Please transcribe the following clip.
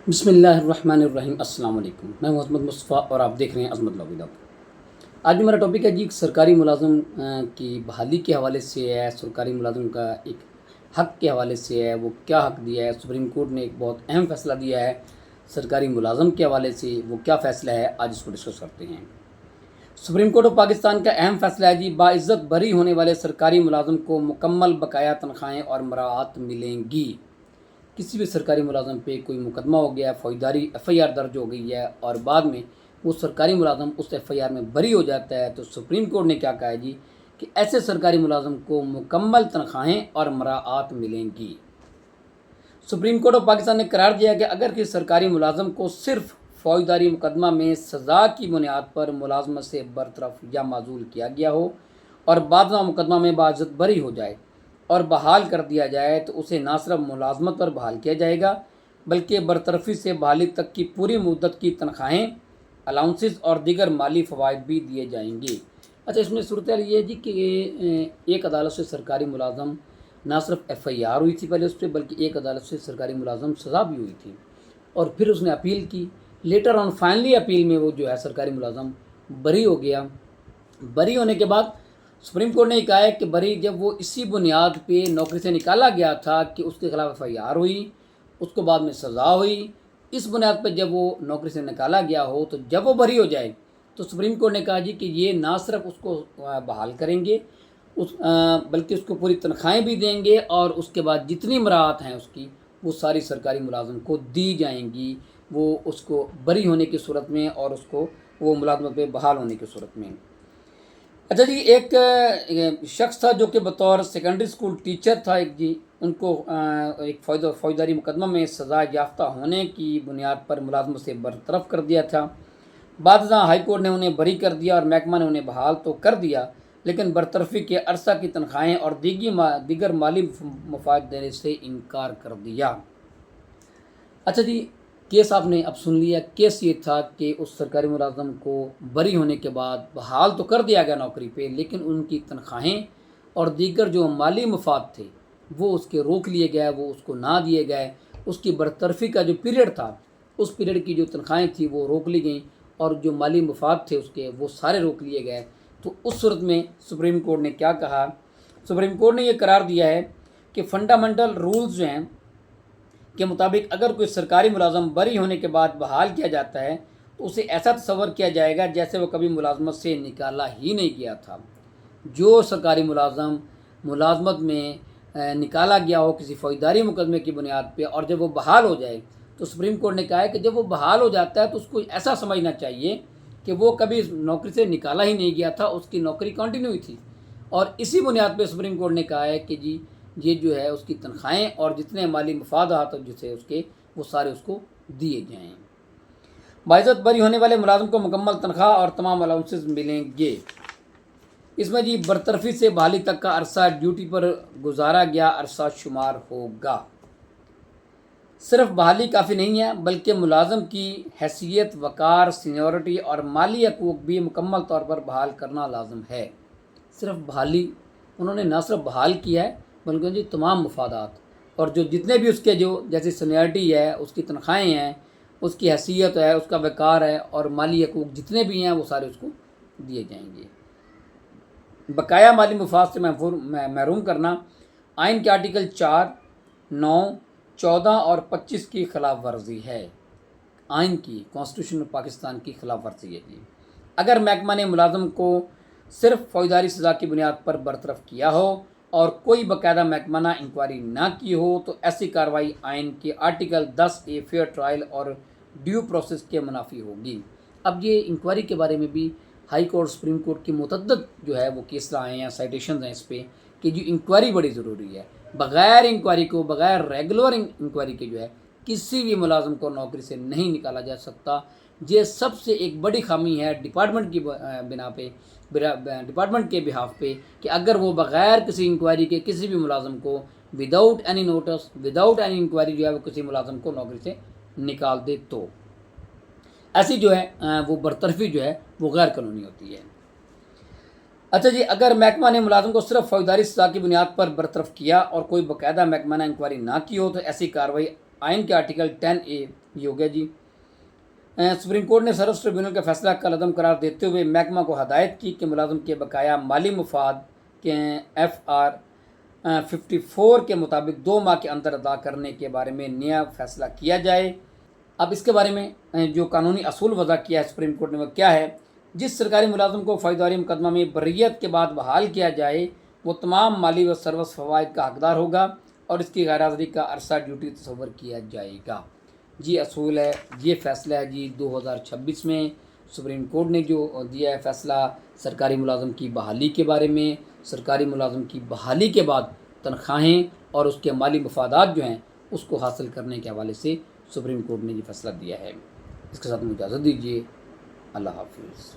बिस्मिल्लाहिर्रहमानिर्रहीम। अस्सलाम वालेकुम। मैं मोहम्मद मुस्तफ़ा और आप देख रहे हैं अज़मत लॉग। आज जो मेरा टॉपिक है जी, सरकारी मुलाज़िम की बहाली के हवाले से है। सरकारी मुलाज़िम का एक हक़ के हवाले से है, वो क्या हक़ दिया है। सुप्रीम कोर्ट ने एक बहुत अहम फ़ैसला दिया है सरकारी मुलाज़िम के हवाले से, वो क्या फ़ैसला है, आज इसको डिस्कस करते हैं। सुप्रीम कोर्ट ऑफ पाकिस्तान का अहम फ़ैसला है जी, बाइज़्ज़त बरी होने वाले सरकारी मुलाज़िम को मुकम्मल बकाया तनख्वाहें और मराआत मिलेंगी। किसी भी सरकारी मुलाज़िम पे कोई मुकदमा हो गया, फ़ौजदारी एफ़आईआर दर्ज हो गई है और बाद में वो सरकारी मुलाज़िम उस एफ़आईआर में बरी हो जाता है, तो सुप्रीम कोर्ट ने क्या कहा है जी कि ऐसे सरकारी मुलाज़िम को मुकम्मल तनख्वाहें और मराआत मिलेंगी। सुप्रीम कोर्ट ऑफ पाकिस्तान ने करार दिया कि अगर किसी सरकारी मुलाज़िम को सिर्फ फ़ौजदारी मुकदमा में सज़ा की बुनियाद पर मुलाजमत से बरतरफ या माजूल किया गया हो और बाद में मुकदमा में बाइज़्ज़त बरी हो जाए और बहाल कर दिया जाए, तो उसे ना सिर्फ मुलाजमत पर बहाल किया जाएगा बल्कि बरतरफी से बहाली तक की पूरी मुद्दत की तनख्वाहें, अलाउंसेस और दीगर माली फ़वाइद भी दिए जाएंगे। अच्छा, इसमें सूरत ये है जी कि एक अदालत से सरकारी मुलाज़म ना सिर्फ एफ़आईआर हुई थी पहले उस पर, बल्कि एक अदालत से सरकारी मुलाज़म सज़ा भी हुई थी और फिर उसने अपील की। लेटर ऑन फाइनली अपील में वो जो है सरकारी मुलाज़म बरी हो गया। बरी होने के बाद सुप्रीम कोर्ट ने कहा है कि बरी जब वो इसी बुनियाद पे नौकरी से निकाला गया था कि उसके खिलाफ एफ़आईआर हुई, उसको बाद में सज़ा हुई, इस बुनियाद पर जब वो नौकरी से निकाला गया हो, तो जब वो बरी हो जाए तो सुप्रीम कोर्ट ने कहा जी कि ये ना सिर्फ उसको बहाल करेंगे बल्कि उसको पूरी तनख्वाहें भी देंगे और उसके बाद जितनी मराहत हैं उसकी वो सारी सरकारी मुलाज़िम को दी जाएंगी, वो उसको बरी होने की सूरत में और उसको वो मुलाजमत पे बहाल होने की सूरत में। अच्छा जी, एक शख्स था जो कि बतौर सेकेंडरी स्कूल टीचर था एक जी, उनको एक फ़ौजदारी मुकदमा में सज़ा याफ्ता होने की बुनियाद पर मुलाजमत से बरतरफ कर दिया था। बाद हाई कोर्ट ने उन्हें बरी कर दिया और महकमा ने उन्हें बहाल तो कर दिया, लेकिन बरतरफी के अरसा की तनख्वाहें और दीगर माली मफाद देने से इनकार कर दिया। अच्छा जी, केस आपने अब सुन लिया। केस ये था कि उस सरकारी मुलाज़म को बरी होने के बाद बहाल तो कर दिया गया नौकरी पे, लेकिन उनकी तनख्वाहें और दीगर जो माली मफाद थे वो उसके रोक लिए गए, वो उसको ना दिए गए। उसकी बरतरफी का जो पीरियड था, उस पीरियड की जो तनख्वाहें थी वो रोक ली गई और जो माली मफाद थे उसके वो सारे रोक लिए गए। तो उस सूरत में सुप्रीम कोर्ट ने क्या कहा? सुप्रीम कोर्ट ने यह करार दिया है कि फंडामेंटल रूल्स जो हैं के मुताबिक अगर कोई सरकारी मुलाज़म बरी होने के बाद बहाल किया जाता है तो उसे ऐसा तस्वर किया जाएगा जैसे वो कभी मुलाजमत से निकाला ही नहीं गया था। जो सरकारी मुलाज़म मुलाजमत में निकाला गया हो किसी फ़ौजदारी मुकदमे की बुनियाद पे और जब वो बहाल हो जाए, तो सुप्रीम कोर्ट ने कहा है कि जब वो बहाल हो जाता है तो उसको ऐसा समझना चाहिए कि वो कभी नौकरी से निकाला ही नहीं गया था, उसकी नौकरी कंटिन्यू हुई थी। और इसी बुनियाद पे सुप्रीम कोर्ट ने कहा है कि जी ये जो है उसकी तनख्वाहें और जितने माली मफादात जिसे उसके वो सारे उसको दिए जाएँ। बाइज़्ज़त बरी होने वाले मुलाज़िम को मुकम्मल तनख्वाह और तमाम अलाउंसेस मिलेंगे। इसमें जी बरतरफी से बहाली तक का अरसा ड्यूटी पर गुजारा गया अरसा शुमार होगा। सिर्फ बहाली काफ़ी नहीं है बल्कि मुलाज़िम की हैसियत, वक़ार, सीनियरिटी और माली हकूक़ भी मुकम्मल तौर पर बहाल करना लाज़िम है। सिर्फ बहाली उन्होंने ना सिर्फ बहाल किया है बल्कि जी तमाम मफादात और जो जितने भी उसके जो जैसे सीनियरिटी है, उसकी तनख्वाहें हैं, उसकी हैसियत है, उसका वक़ार है और माली हकूक़ जितने भी हैं वो सारे उसको दिए जाएंगे। बकाया माली मुफाद से महरूम करना आइन के आर्टिकल 4, 9, 14 और 25 की खिलाफ वर्जी है। आइन की कॉन्स्टिट्यूशन ऑफ पाकिस्तान की खिलाफ वर्जी है जी। अगर महकमा ने मुलाज़िम को सिर्फ फ़ौजदारी सज़ा की बुनियाद पर बरतरफ किया हो और कोई बाकायदा महकमाना इंक्वायरी ना की हो, तो ऐसी कार्रवाई आइन के आर्टिकल 10A फेयर ट्रायल और ड्यू प्रोसेस के मुनाफी होगी। अब ये इंक्वायरी के बारे में भी हाई कोर्ट, सुप्रीम कोर्ट की मुतअद्दिद जो है वो केस आए हैं, साइटेशन हैं इस पर कि जो इंक्वायरी बड़ी ज़रूरी है। बग़ैर इंक्वायरी को, बग़ैर रेगुलर इंक्वायरी के जो है किसी भी मुलाज़िम को नौकरी से नहीं निकाला जा सकता। ये सबसे एक बड़ी खामी है डिपार्टमेंट की बिना पे, डिपार्टमेंट के बिहाफ पे कि अगर वो बग़ैर किसी इंक्वायरी के किसी भी मुलाज़िम को without any notice, without any inquiry जो है वो किसी मुलाज़िम को नौकरी से निकाल दे, तो ऐसी जो है वो बरतरफी जो है वो गैर कानूनी होती है। अच्छा जी, अगर महकमा ने मुलाज़िम को सिर्फ फ़ौजदारी सज़ा की बुनियाद पर बरतरफ किया और कोई बाकायदा महकमाना इंक्वायरी ना की हो, तो ऐसी कार्रवाई आइन के आर्टिकल 10A ये हो गया जी। सुप्रीम कोर्ट ने सर्वोच्च ट्रिब्यूनल का फैसला कलअदम करार देते हुए महकमा को हदायत की कि मुलाजिम के बकाया माली मुफाद के FR 54 के मुताबिक 2 माह के अंदर अदा करने के बारे में नया फैसला किया जाए। अब इसके बारे में जो कानूनी असूल वज़ा किया है सुप्रीम कोर्ट ने वो क्या है, जिस सरकारी मुलाजिम को फौजदारी मुकदमा में बर्रियत के बाद बहाल किया जाए वो तमाम माली व सर्वस फ़वाइद का हकदार होगा और इसकी गैरहाज़िरी का अरसा ड्यूटी तस्वर किया जाएगा। ये असूल है, ये फ़ैसला है जी 2026 में सुप्रीम कोर्ट ने जो दिया है फ़ैसला सरकारी मुलाजिम की बहाली के बारे में। सरकारी मुलाजिम की बहाली के बाद तनख्वाहें और उसके माली मफादात जो हैं उसको हासिल करने के हवाले से सुप्रीम कोर्ट ने ये फ़ैसला दिया है। इसके साथ मुझे इजाज़त दीजिए। अल्लाह हाफ़िज़।